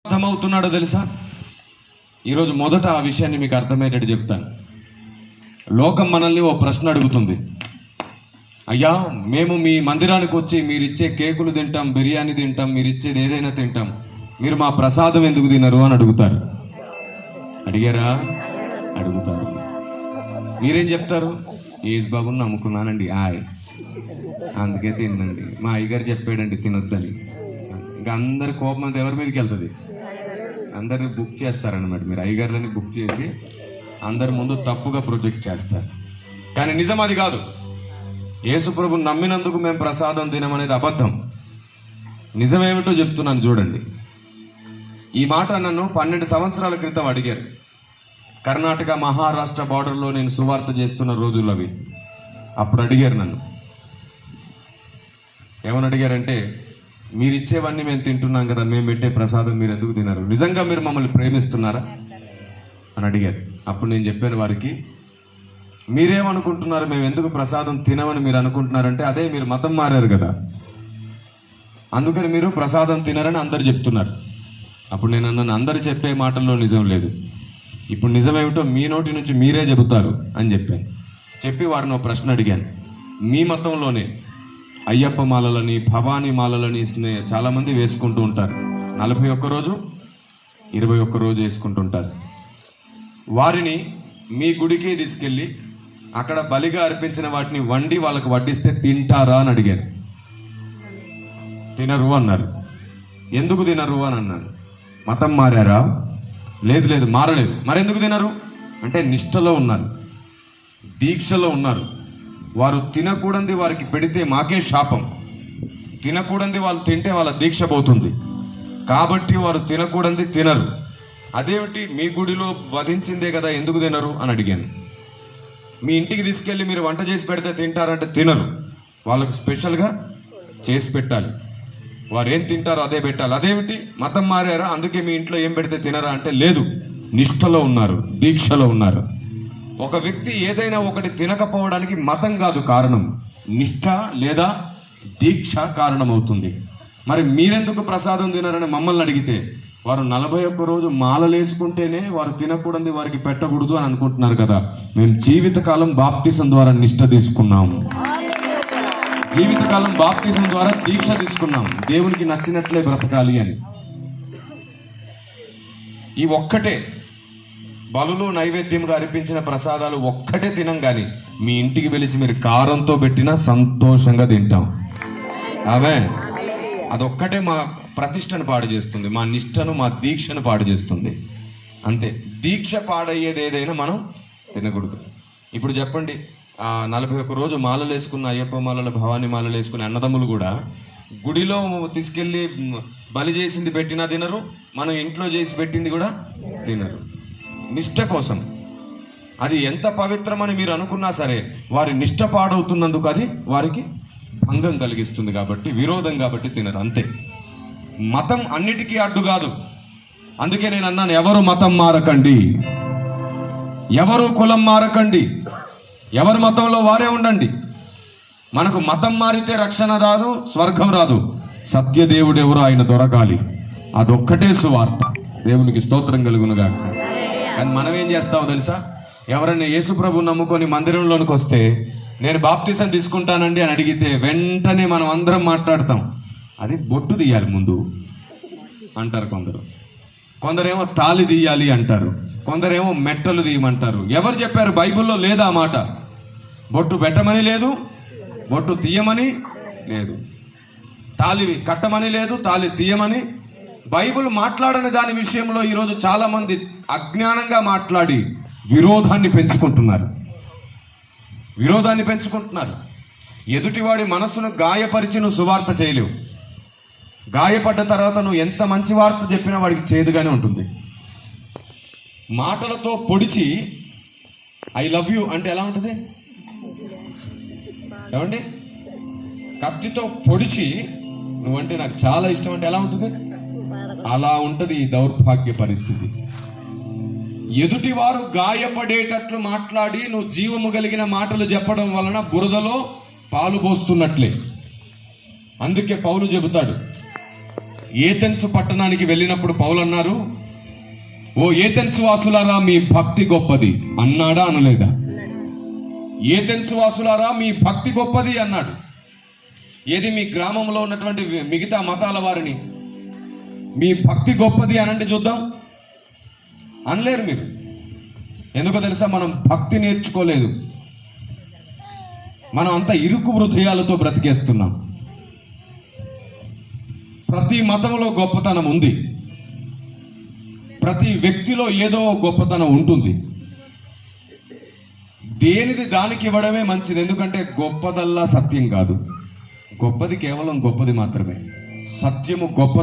అర్థమవుతున్నాడో తెలుసా? ఈరోజు మొదట ఆ విషయాన్ని మీకు అర్థమయ్యేటట్టు చెప్తాను. లోకం మనల్ని ఓ ప్రశ్న అడుగుతుంది. అయ్యా, మేము మీ మందిరానికి వచ్చి మీరిచ్చే కేకులు తింటాం, బిర్యానీ తింటాం, మీరు ఇచ్చేది ఏదైనా తింటాం, మీరు మా ప్రసాదం ఎందుకు తినరు అని అడుగుతారు. అడిగారా? అడుగుతారు. మీరేం చెప్తారు? ఏజ్ బాబుని నమ్ముకున్నానండి, అందుకే తినండి, మా అయ్యగారు చెప్పాడండి తినొద్దని. ఇంకా అందరి కోపం అంతా ఎవరి మీదకి వెళ్తుంది? అందరిని బుక్ చేస్తారనమాట. మీరు అయ్యగారులని బుక్ చేసి అందరి ముందు తప్పుగా ప్రొజెక్ట్ చేస్తారు. కానీ నిజం అది కాదు. యేసుప్రభుని నమ్మినందుకు మేము ప్రసాదం తినమనేది అబద్ధం. నిజమేమిటో చెప్తున్నాను చూడండి. ఈ మాట నన్ను 12 సంవత్సరాల క్రితం అడిగారు. కర్ణాటక మహారాష్ట్ర బార్డర్లో నేను సువార్త చేస్తున్న రోజులు అవి. అప్పుడు అడిగారు నన్ను. ఏమని అడిగారంటే, మీరు ఇచ్చేవన్నీ మేము తింటున్నాం కదా, మేము పెట్టే ప్రసాదం మీరు ఎందుకు తినరు? నిజంగా మీరు మమ్మల్ని ప్రేమిస్తున్నారా అని అడిగారు. అప్పుడు నేను చెప్పాను వారికి, మీరేమనుకుంటున్నారు, మేము ఎందుకు ప్రసాదం తినమని మీరు అనుకుంటున్నారంటే, అదే మీరు మతం మారారు కదా, అందుకని మీరు ప్రసాదం తినరని అందరు చెప్తున్నారు. అప్పుడు నేను అన్నాను, అందరు చెప్పే మాటల్లో నిజం లేదు, ఇప్పుడు నిజమేమిటో మీ నోటి నుంచి మీరే చెబుతారు అని చెప్పాను. చెప్పి వారిని ఒక ప్రశ్న అడిగాను. మీ మతంలోనే అయ్యప్ప మాలలని, భవానీ మాలలని చాలామంది వేసుకుంటూ ఉంటారు. 41 రోజు 21 రోజు వేసుకుంటుంటారు. వారిని మీ గుడికి తీసుకెళ్ళి అక్కడ బలిగా అర్పించిన వాటిని వండి వాళ్ళకు వడ్డిస్తే తింటారా అని అడిగాను. తినరు అన్నారు. ఎందుకు తినరు అని అన్నాను. మతం మారారా? లేదు లేదు, మారలేదు. మరెందుకు తినరు అంటే, నిష్టలో ఉన్నారు, దీక్షలో ఉన్నారు. వారు తినకూడదు వారికి పెడితే మాకే శాపం, తినకూడదు వాళ్ళు తింటే వాళ్ళ దీక్ష పోతుంది, కాబట్టి వారు తినకూడదు తినరు. అదేమిటి, మీ గుడిలో వధించిందే కదా, ఎందుకు తినరు అని అడిగాను. మీ ఇంటికి తీసుకెళ్ళి మీరు వంట చేసి పెడితే తింటారంటే తినరు, వాళ్ళకు స్పెషల్గా చేసి పెట్టాలి, వారు ఏం తింటారో అదే పెట్టాలి. అదేమిటి, మతం మారారా అందుకే మీ ఇంట్లో ఏం పెడితే తినరా అంటే, లేదు, నిష్ఠలో ఉన్నారు, దీక్షలో ఉన్నారు. ఒక వ్యక్తి ఏదైనా ఒకటి తినకపోవడానికి మతం కాదు కారణం, నిష్ఠ లేదా దీక్ష కారణమవుతుంది. మరి మీరెందుకు ప్రసాదం తినరని మమ్మల్ని అడిగితే, వారు 41 రోజు మాలలేసుకుంటేనే వారు తినకూడదు వారికి పెట్టకూడదు అని అనుకుంటున్నారు కదా. మేము జీవితకాలం బాప్తిసం ద్వారా నిష్ఠ తీసుకున్నాము, జీవితకాలం బాప్తిసం ద్వారా దీక్ష తీసుకున్నాం, దేవునికి నచ్చినట్లే బ్రతకాలి అని. ఈ ఒక్కటే బలులు నైవేద్యంగా అర్పించిన ప్రసాదాలు ఒక్కటే తినం. కానీ మీ ఇంటికి వెలిసి మీరు కారంతో పెట్టినా సంతోషంగా తింటాం. ఆమేన్. అదొక్కటే మా ప్రతిష్టను పాడు చేస్తుంది, మా నిష్టను, మా దీక్షను పాడు చేస్తుంది. అంతే. దీక్ష పాడయ్యేది ఏదైనా మనం తినకూడదు. ఇప్పుడు చెప్పండి, 41 రోజు మాలలు వేసుకున్న, అయ్యప్ప మాలలు, భవానీ మాలలు వేసుకునే అన్నదమ్ములు కూడా గుడిలో తీసుకెళ్ళి బలి చేసింది పెట్టినా తినరు, మనం ఇంట్లో చేసి పెట్టింది కూడా తినరు. నిష్ఠ కోసం. అది ఎంత పవిత్రమని మీరు అనుకున్నా సరే, వారి నిష్ఠ పాడవుతున్నందుకు అది వారికి భంగం కలిగిస్తుంది కాబట్టి, విరోధం కాబట్టి తినరు. అంతే. మతం అన్నిటికీ అడ్డు కాదు. అందుకే నేను అన్నాను, ఎవరు మతం మారకండి, ఎవరు కులం మారకండి, ఎవరి మతంలో వారే ఉండండి. మనకు మతం మారితే రక్షణ రాదు, స్వర్గం రాదు. సత్యదేవుడు ఎవరు, ఆయన దొరకాలి. అదొక్కటే సువార్త. దేవునికి స్తోత్రం కలుగునుగా. కానీ మనం ఏం చేస్తామో తెలుసా? ఎవరైనా యేసుప్రభు నమ్ముకొని మందిరంలోనికి వస్తే, నేను బాప్తిసం తీసుకుంటానండి అని అడిగితే వెంటనే మనం అందరం మాట్లాడతాం, అది బొట్టు తీయాలి ముందు అంటారు కొందరు. కొందరేమో తాళి తీయాలి అంటారు, కొందరేమో మెట్టలు తీయమంటారు. ఎవరు చెప్పారు? బైబిల్లో లేదా మాట? బొట్టు పెట్టమని లేదు, బొట్టు తీయమని లేదు, తాళి కట్టమని లేదు, తాళి తీయమని. బైబిల్ మాట్లాడని దాని విషయంలో ఈరోజు చాలా మంది అజ్ఞానంగా మాట్లాడి విరోధాన్ని పెంచుకుంటున్నారు. ఎదుటివాడి మనస్సును గాయపరిచి నువ్వు సువార్త చేయలేవు. గాయపడ్డ తర్వాత నువ్వు ఎంత మంచి వార్త చెప్పినా వాడికి చేదుగానే ఉంటుంది. మాటలతో పొడిచి ఐ లవ్ యూ అంటే ఎలా ఉంటుంది? ఏమండి? కత్తితో పొడిచి నువ్వంటే నాకు చాలా ఇష్టం అంటే ఎలా ఉంటుంది? అలా ఉంటుంది ఈ దౌర్భాగ్య పరిస్థితి. ఎదుటివారు గాయపడేటట్లు మాట్లాడి నువ్వు జీవము కలిగిన మాటలు చెప్పడం వలన బురదలో పాలు పోస్తున్నట్లే. అందుకే పౌలు చెబుతాడు, ఏథెన్సు పట్టణానికి వెళ్ళినప్పుడు పౌలు అన్నారు, ఓ ఏథెన్సు వాసులారా మీ భక్తి గొప్పది అన్నాడా అనలేదా? ఏథెన్సు వాసులారా మీ భక్తి గొప్పది అన్నాడు. ఏది మీ గ్రామంలో ఉన్నటువంటి మిగతా మతాల వారిని మీ భక్తి గొప్పది అనంటే చూద్దాం. అనలేరు మీరు. ఎందుకో తెలుసా? మనం భక్తి నేర్చుకోలేదు. మనం అంత ఇరుకు హృదయాలతో బ్రతికేస్తున్నాం. ప్రతి మతంలో గొప్పతనం ఉంది, ప్రతి వ్యక్తిలో ఏదో గొప్పతనం ఉంటుంది. దేనిది దానికి ఇవ్వడమే మంచిది. ఎందుకంటే గొప్పదల్లా సత్యం కాదు, గొప్పది కేవలం గొప్పది మాత్రమే. సత్యము గొప్ప